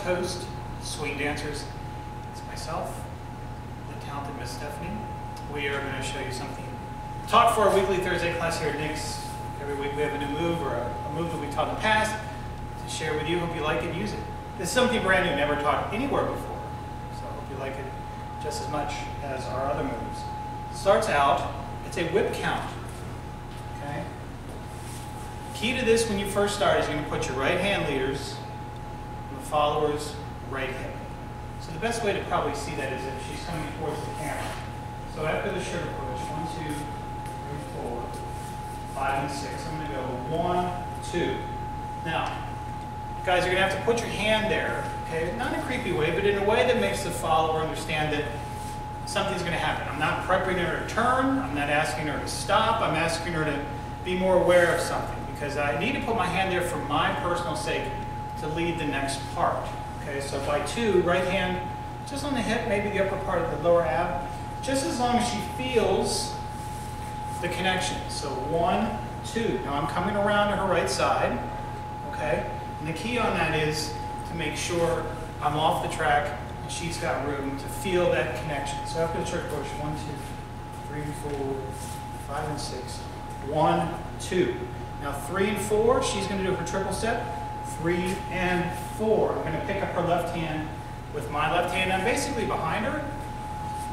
host, Swing Dancers. It's myself, the talented Miss Stephanie. We are going to show you something. Taught for our weekly Thursday class here at Nick's. Every week we have a new move or a move that we taught in the past to share with you. Hope you like it and use it. This is something brand new, never taught anywhere before. So I hope you like it just as much as our other moves. Starts out, it's a whip count. Okay? Key to this when you first start is you're going to put your right hand leaders on the follower's right hip. So the best way to probably see that is if she's coming towards the camera. So after the sugar push, 1, 2, 3, 4, 5, and 6, I'm going to go 1, 2. Now, guys, you're going to have to put your hand there, okay? Not in a creepy way, but in a way that makes the follower understand that something's going to happen. I'm not prepping her to turn. I'm not asking her to stop. I'm asking her to be more aware of something because I need to put my hand there for my personal sake to lead the next part. Okay, so by 2, right hand just on the hip, maybe the upper part of the lower ab, just as long as she feels the connection. So 1, 2. Now I'm coming around to her right side, okay? And the key on that is to make sure I'm off the track and she's got room to feel that connection. So after the trick push, 1, 2, 3, 4, 5, and 6. 1, 2. Now 3 and 4, she's going to do her triple step. 3 and 4. I'm going to pick up her left hand with my left hand. I'm basically behind her,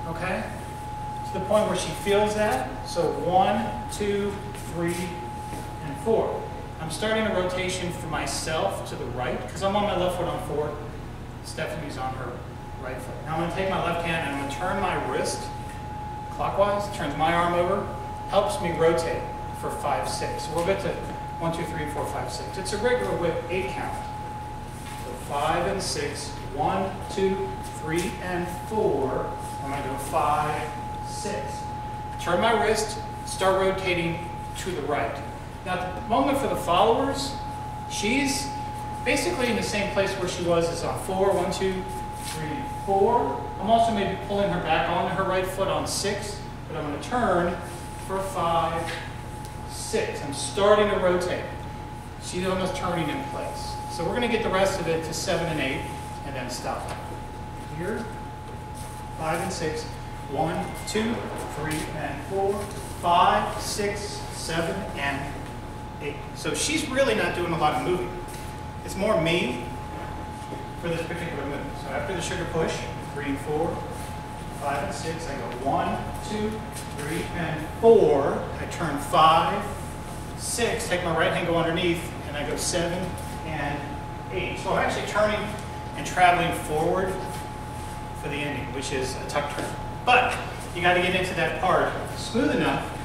okay? To the point where she feels that. So 1, 2, 3, and 4. I'm starting a rotation for myself to the right because I'm on my left foot on 4. Stephanie's on her right foot. Now I'm going to take my left hand and I'm going to turn my wrist clockwise, turns my arm over, helps me rotate for 5, 6. So we'll get to 1, 2, 3, 4, 5, 6. It's a regular whip 8 count. So 5 and 6, 1, 2, 3, and 4. I'm going to go 5, 6. Turn my wrist, start rotating to the right. Now at the moment for the followers, she's basically in the same place where she was as on 4, 1, 2, 3, 4. I'm also maybe pulling her back onto her right foot on 6, but I'm going to turn for 5, 6. I'm starting to rotate. She's almost turning in place. So we're going to get the rest of it to 7 and 8 and then stop. Here, 5 and 6. 1, 2, 3, and 4, 5, 6, 7, and 8. So she's really not doing a lot of moving. It's more me for this particular move. So after the sugar push, 3 and 4, 5 and 6, I go 1, 2, 3, and 4. I turn 5, 6, take my right hand, go underneath, and I go 7 and 8. So I'm actually turning and traveling forward for the ending, which is a tuck turn. But you got to get into that part smooth enough.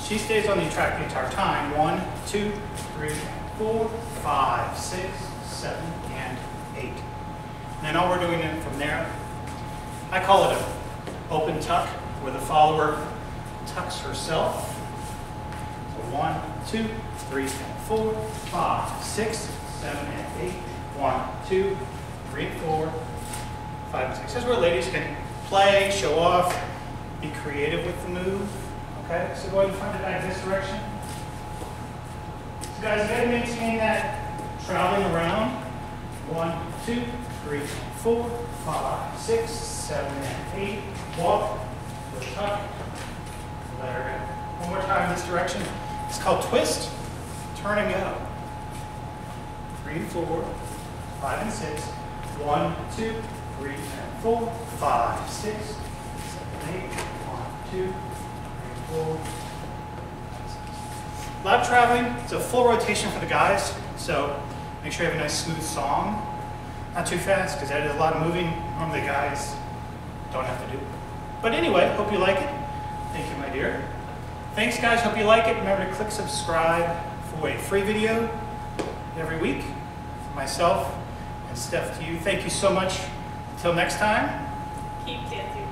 She stays on the track the entire time. 1, 2, 3, 4, 5, 6, 7, and 8. And then all we're doing from there, I call it an open tuck, where the follower tucks herself. So 1, 2, 3, and 4, 5, 6, 7, and 8. 1, 2, 3, 4, 5, and 6. This is where ladies can play, show off, be creative with the move. Okay, so go ahead and front it back this direction. So guys, you gotta maintain that traveling around. 1, 2, 3, 4, 5, 6, 7, and 8. Walk, go tuck, let her go. One more time this direction. It's called twist, turn and go. 3 and 4, 5 and 6. 1, 2, 3, and 4, 5, 6, 7, 8. 1, 2, 3, 4. A lot of traveling. It's a full rotation for the guys, so make sure you have a nice smooth song. Not too fast, because that is a lot of moving. Normally the guys don't have to do. But anyway, hope you like it. Thank you, my dear. Thanks, guys. Hope you like it. Remember to click subscribe for a free video every week. For myself and Steph, to you. Thank you so much. Until next time. Keep dancing.